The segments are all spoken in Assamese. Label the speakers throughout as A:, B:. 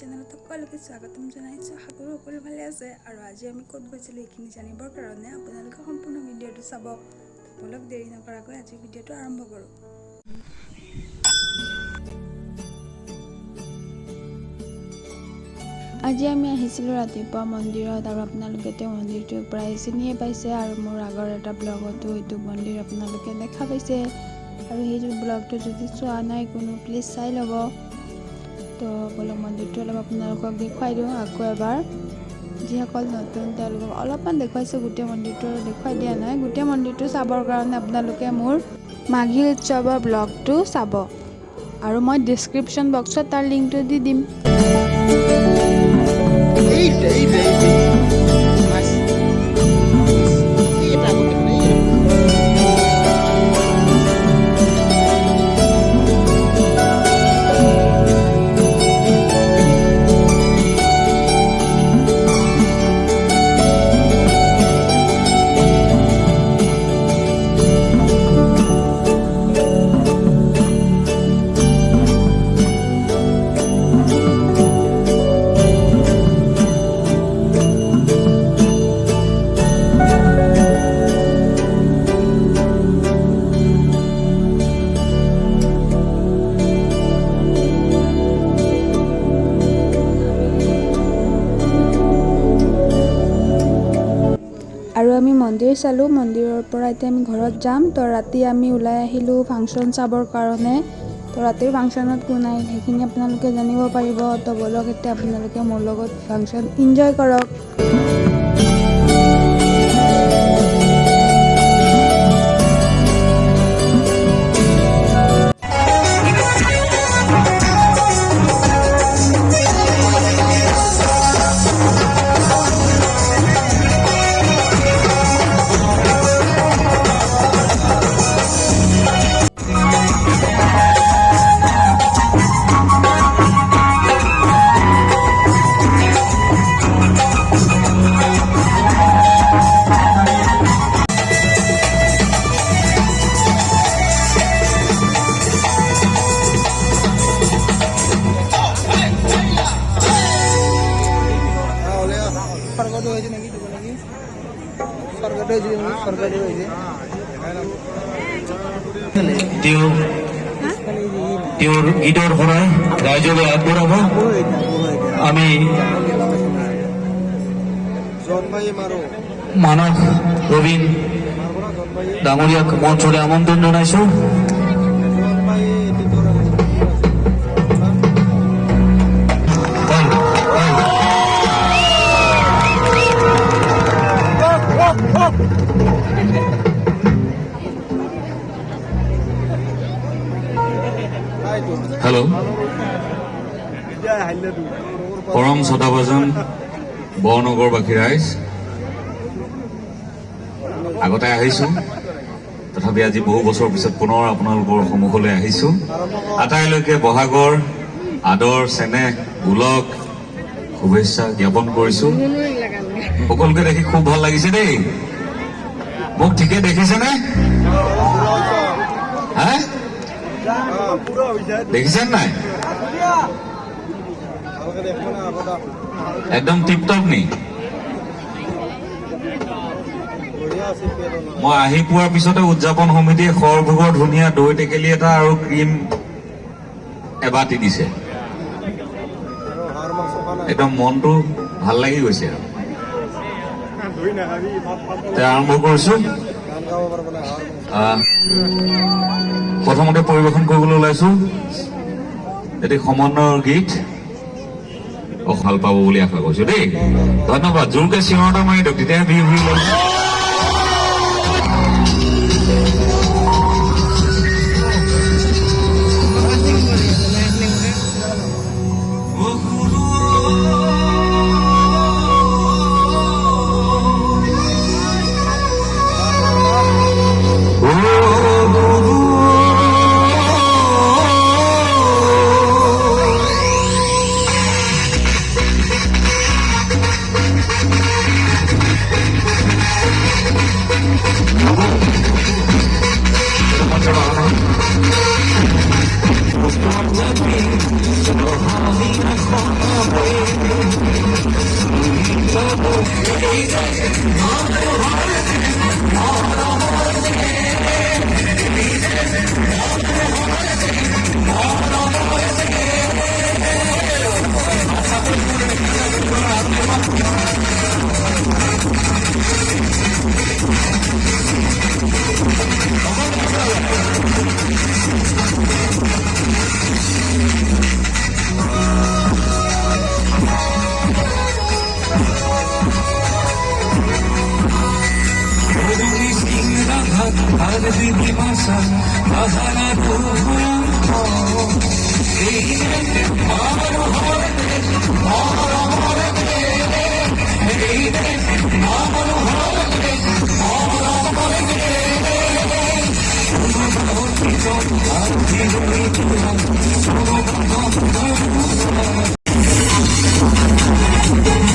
A: চেনেলত সকলোকে স্বাগতম জনাইছোঁ। আশা কৰোঁ সকলো ভালে আছে। আৰু আজি আমি ক'ত গৈছিলোঁ এইখিনি জানিবৰ কাৰণে আপোনালোকে সম্পূৰ্ণ ভিডিঅ'টো চাব। বলক দেৰি নকৰাকৈ আজি ভিডিঅ'টো আৰম্ভ কৰোঁ। আজি আমি আহিছিলোঁ ৰাতিপুৱা মন্দিৰত, আৰু আপোনালোকে তেওঁ মন্দিৰটো প্ৰায় চিনিয়ে পাইছে, আৰু মোৰ আগৰ এটা ব্লগতো এইটো মন্দিৰ আপোনালোকে দেখা পাইছে। আৰু সেই ব্লগটো যদি চোৱা নাই কোনো প্লিজ চাই ল'ব। তো বলক মন্দিৰটো অলপ আপোনালোকক দেখুৱাই দিওঁ আকৌ এবাৰ। যিসকল নতুন তেওঁলোকক অলপমান দেখুৱাইছোঁ, গোটেই মন্দিৰটো আৰু দেখুৱাই দিয়া নাই। গোটেই মন্দিৰটো চাবৰ কাৰণে আপোনালোকে মোৰ মাঘী উৎসৱৰ ব্লগটো চাব, আৰু মই ডিছক্ৰিপশ্যন বক্সত তাৰ লিংকটো দি দিম। আৰু আমি মন্দিৰ চালোঁ, মন্দিৰৰ পৰা এতিয়া আমি ঘৰত যাম। তো ৰাতি আমি ওলাই আহিলোঁ ফাংচন চাবৰ কাৰণে। তো ৰাতিৰ ফাংচনত কোন আহিল সেইখিনি আপোনালোকে জানিব পাৰিব। তো বলক এতিয়া আপোনালোকে মোৰ লগত ফাংচন এনজয় কৰক।
B: তেওঁৰ গীতৰ শৰাই ৰাইজলৈ আগবঢ়াব। আমি মানস ৰবীন ডাঙৰীয়াক মঞ্চলৈ আমন্ত্ৰণ জনাইছোঁ। হেল্ল', পৰম শ্ৰদ্ধাভাজন বৰনগৰবাসী ৰাইজ, আগতে আহিছোঁ, তথাপি আজি বহু বছৰ পিছত পুনৰ আপোনালোকৰ সন্মুখলৈ আহিছোঁ। আটাইলৈকে বহাগৰ আদৰ চেনেহ ওলগ শুভেচ্ছা জ্ঞাপন কৰিছোঁ। সকলোকে দেখি খুব ভাল লাগিছে দেই। মোক ঠিকে দেখিছেনে? হা, দেখিছেন নাই? একদম টিপটপ নি? মই আহি পোৱাৰ পিছতে উদযাপন সমিতিয়ে সৰভোগৰ ধুনীয়া দৈ টেকেলি এটা আৰু ক্ৰীম এবাতি দিছে। একদম মনটো ভাল লাগি গৈছে। আৰম্ভ কৰিছো। প্ৰথমতে পৰিৱেশন কৰিবলৈ ওলাইছো এটি সমন্বয়ৰ গীত। ভাল পাব বুলি আশা কৰিছো দেই। ধন্যবাদ। জোৰকে চিঞৰটা মাৰি দিয়ক, তেতিয়াহে ভিৰ ভিৰ লাগিব।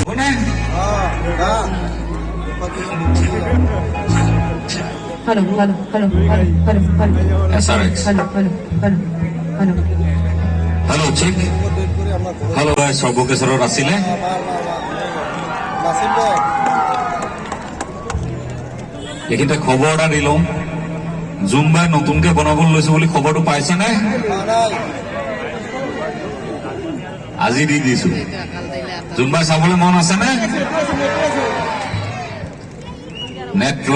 B: কোনে
C: Hello, hello, hello, hello, hello, hello,
B: SRX.
C: hello, hello, hello, hello.
B: Hello' ঠিক হেল্ল' সৰ্বকেশ্বৰত আছিলে এইখিনিতে খবৰ এটা দি লওঁ জুম্বাই নতুনকে বনাবলৈ লৈছো বুলি খবৰটো পাইছেনে আজি দি দিছো জুম্বাই চাবলৈ মন আছেনে নেত্ৰ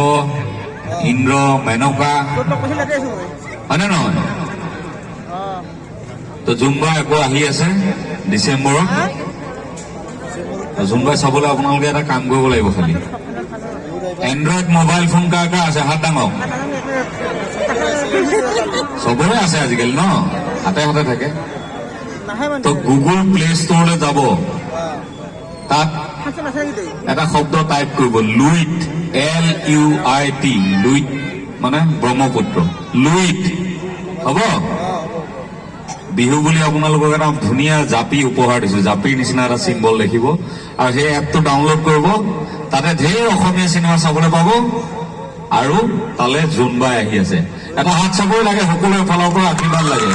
B: ইন্দ্ৰ মেনকা হয়নে নহয় তো জুম্বাই আকৌ আহি আছে ডিচেম্বৰত জুম্বাই চাবলৈ আপোনালোকে এটা কাম কৰিব লাগিব খালি এণ্ড্ৰইড মোবাইল ফোন কাৰ কাৰ আছে হাত ডাঙক চবৰে আছে আজিকালি ন হাতে হাতে থাকে তো গুগল প্লে ষ্টৰলৈ যাব তাত এটা শব্দ টাইপ কৰিব লুইট LUIT লুইট মানে ব্ৰহ্মপুত্ৰ লুইট হ'ব বিহু বুলি আপোনালোকক এটা ধুনীয়া জাপি উপহাৰ দিছো জাপিৰ নিচিনা এটা চিম্বল দেখিব আৰু সেই এপটো ডাউনলোড কৰিব তাতে ঢেৰ অসমীয়া চিনেমা চাবলৈ পাব আৰু তালে জুম্বাই আহি আছে এটা হাত চাবই লাগে সকলোৰে ফালৰ পৰা আশীৰ্বাদ লাগে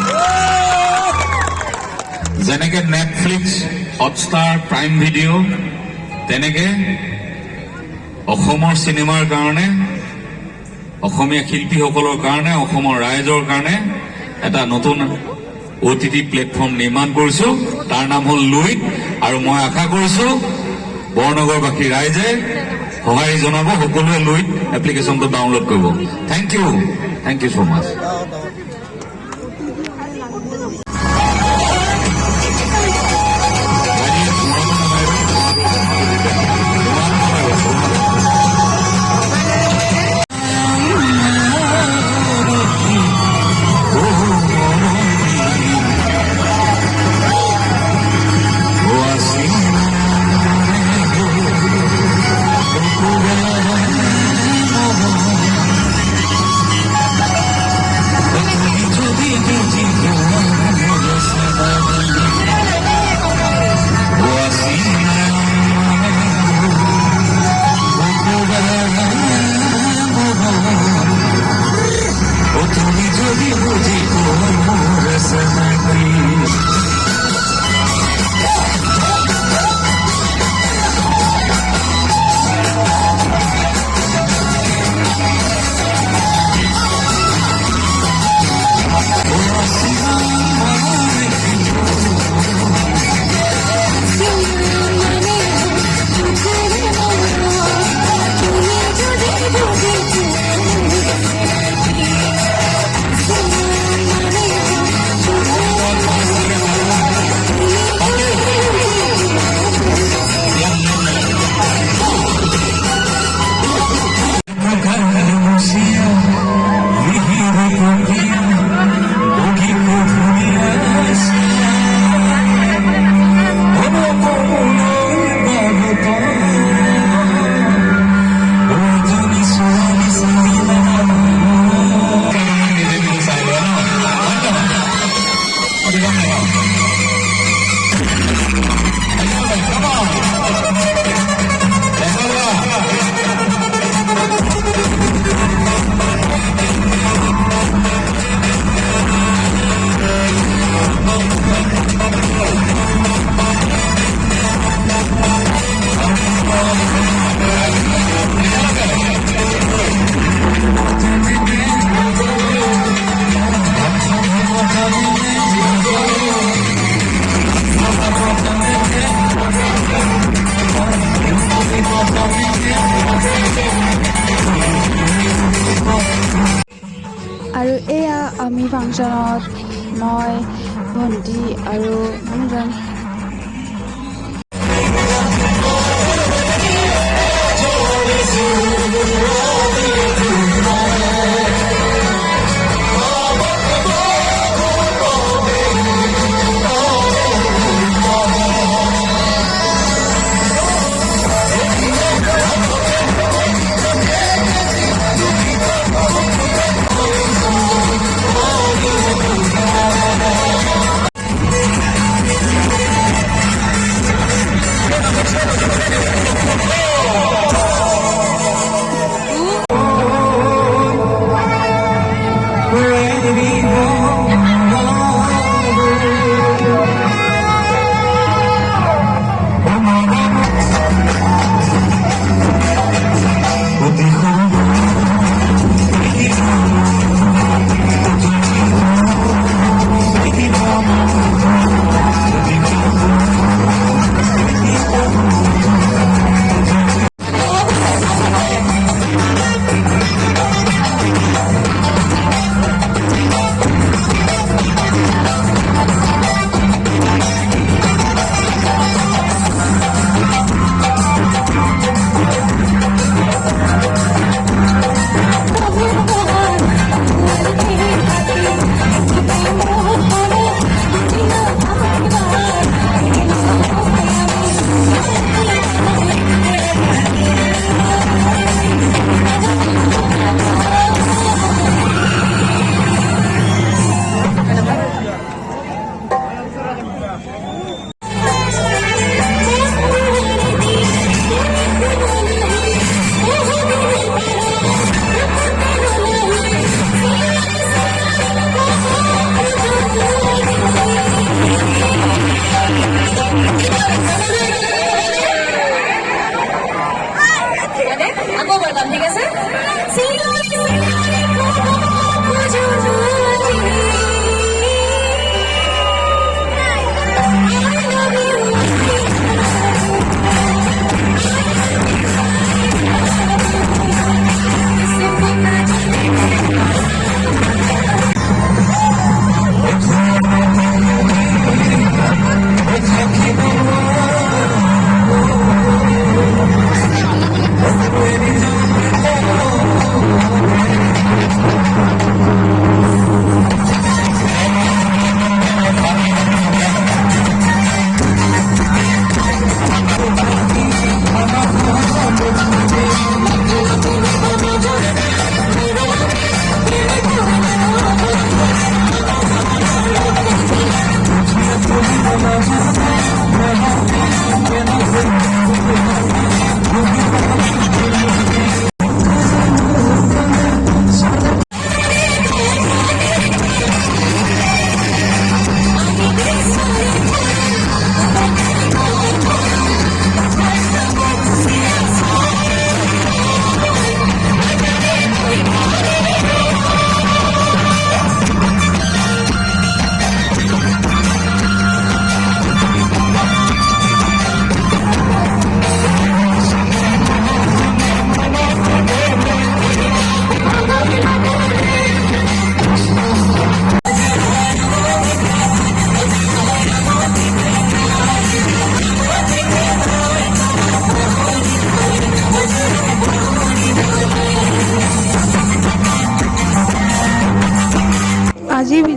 B: যেনেকে নেটফ্লিক্স হটষ্টাৰ প্ৰাইম ভিডিঅ' তেনেকে অসমৰ চিনেমাৰ কাৰণে অসমীয়া শিল্পীসকলৰ কাৰণে অসমৰ ৰাইজৰ কাৰণে এটা নতুন OTT প্লেটফৰ্ম নিৰ্মাণ কৰিছো তাৰ নাম হ'ল লুইট আৰু মই আশা কৰিছো বৰনগৰবাসী ৰাইজে সহায় জনাব সকলোৱে লুইট এপ্লিকেশ্যনটো ডাউনলোড কৰিব থেংক ইউ so much
A: আৰু এয়া আমি ফাংচনত মই ভণ্টি আৰু মানুহজন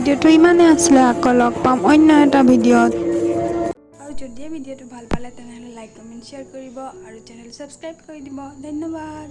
A: ভিডিঅ'টো ইমানেই আছিলে আকৌ লগ পাম অন্য এটা ভিডিঅ'ত আৰু যদি ভিডিঅ'টো ভাল পালে তেনেহ'লে লাইক কমেণ্ট শ্বেয়াৰ কৰিব আৰু চেনেল ছাবস্ক্ৰাইব কৰি দিব ধন্যবাদ